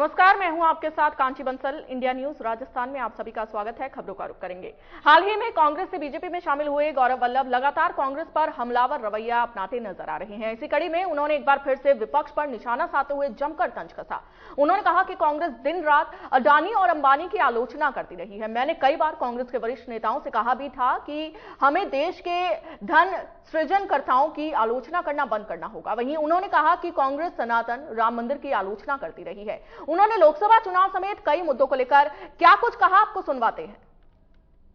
नमस्कार, मैं हूं आपके साथ कांची बंसल। इंडिया न्यूज राजस्थान में आप सभी का स्वागत है। खबरों का रुख करेंगे। हाल ही में कांग्रेस से बीजेपी में शामिल हुए गौरव वल्लभ लगातार कांग्रेस पर हमलावर रवैया अपनाते नजर आ रहे हैं। इसी कड़ी में उन्होंने एक बार फिर से विपक्ष पर निशाना साधते हुए जमकर तंज कसा। उन्होंने कहा कि कांग्रेस दिन रात अडानी और अंबानी की आलोचना करती रही है। मैंने कई बार कांग्रेस के वरिष्ठ नेताओं से कहा भी था कि हमें देश के धन सृजनकर्ताओं की आलोचना करना बंद करना होगा। वहीं उन्होंने कहा कि कांग्रेस सनातन राम मंदिर की आलोचना करती रही है। उन्होंने लोकसभा चुनाव समेत कई मुद्दों को लेकर क्या कुछ कहा, आपको सुनवाते हैं।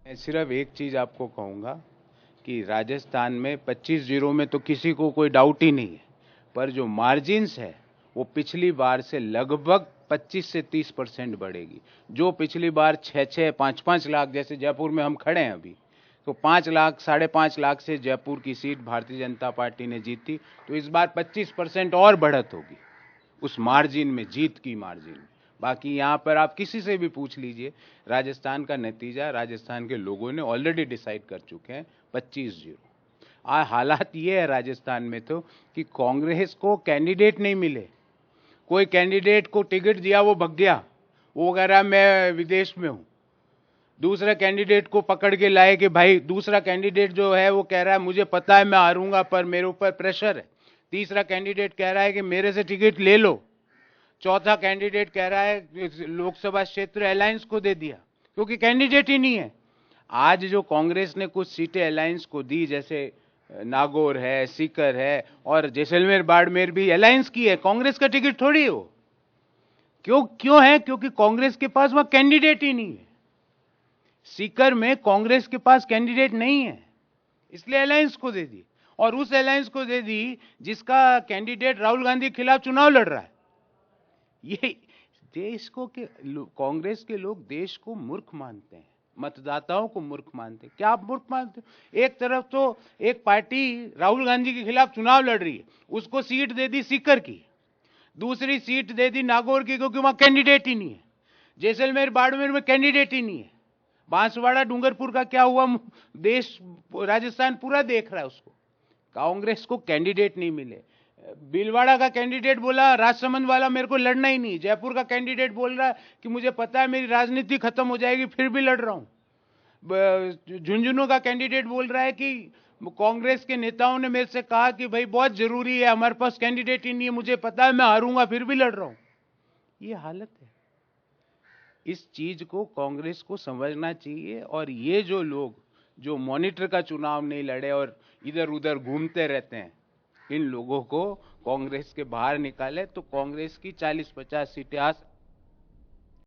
मैं सिर्फ एक चीज आपको कहूंगा कि राजस्थान में 25-0 में तो किसी को कोई डाउट ही नहीं है, पर जो मार्जिन्स है वो पिछली बार से लगभग 25 से 30% बढ़ेगी। जो पिछली बार 6-6, 5-5 लाख, जैसे जयपुर में हम खड़े हैं अभी, तो 5 लाख, 5.5 लाख से जयपुर की सीट भारतीय जनता पार्टी ने जीती, तो इस बार 25% और बढ़त होगी उस मार्जिन में, जीत की मार्जिन में। बाकी यहाँ पर आप किसी से भी पूछ लीजिए, राजस्थान का नतीजा राजस्थान के लोगों ने ऑलरेडी डिसाइड कर चुके हैं, 25-0। हालात ये है राजस्थान में तो कि कांग्रेस को कैंडिडेट नहीं मिले। कोई कैंडिडेट को टिकट दिया, वो भग गया, वो कह रहा मैं विदेश में हूं। दूसरा कैंडिडेट को पकड़ के लाए कि भाई, दूसरा कैंडिडेट जो है वो कह रहा है मुझे पता है मैं हारूंगा पर मेरे ऊपर प्रेशर है। तीसरा कैंडिडेट कह रहा है कि मेरे से टिकट ले लो। चौथा कैंडिडेट कह रहा है लोकसभा क्षेत्र अलायंस को दे दिया, क्योंकि कैंडिडेट ही नहीं है। आज जो कांग्रेस ने कुछ सीटें अलायंस को दी, जैसे नागौर है, सीकर है और जैसलमेर बाड़मेर भी अलायंस की है, कांग्रेस का टिकट थोड़ी हो। क्यों है? क्योंकि कांग्रेस के पास वहां कैंडिडेट ही नहीं है। सीकर में कांग्रेस के पास कैंडिडेट नहीं है, इसलिए अलायंस को दे दी, और उस अलायंस को दे दी जिसका कैंडिडेट राहुल गांधी के खिलाफ चुनाव लड़ रहा है। ये देश को कांग्रेस के लोग देश को मूर्ख मानते हैं, मतदाताओं को मूर्ख मानते हैं। क्या आप मूर्ख मानते हैं? एक तरफ तो एक पार्टी राहुल गांधी के खिलाफ चुनाव लड़ रही है, उसको सीट दे दी सीकर की, दूसरी सीट दे दी नागौर की, क्योंकि वहां कैंडिडेट ही नहीं है। जैसलमेर बाड़मेर में कैंडिडेट ही नहीं है। बांसवाड़ा डूंगरपुर का क्या हुआ, देश, राजस्थान पूरा देख रहा है उसको। कांग्रेस को कैंडिडेट नहीं मिले। भीलवाड़ा का कैंडिडेट बोला राजसमंद वाला मेरे को लड़ना ही नहीं। जयपुर का कैंडिडेट बोल रहा है कि मुझे पता है मेरी राजनीति खत्म हो जाएगी फिर भी लड़ रहा हूं। झुंझुनू का कैंडिडेट बोल रहा है कि कांग्रेस के नेताओं ने मेरे से कहा कि भाई बहुत जरूरी है, हमारे पास कैंडिडेट ही नहीं है, मुझे पता है मैं हारूंगा फिर भी लड़ रहा हूं। ये हालत है। इस चीज को कांग्रेस को समझना चाहिए, और ये जो लोग जो मॉनिटर का चुनाव नहीं लड़े और इधर उधर घूमते रहते हैं, इन लोगों को कांग्रेस के बाहर निकाले तो कांग्रेस की 40-50 सीटें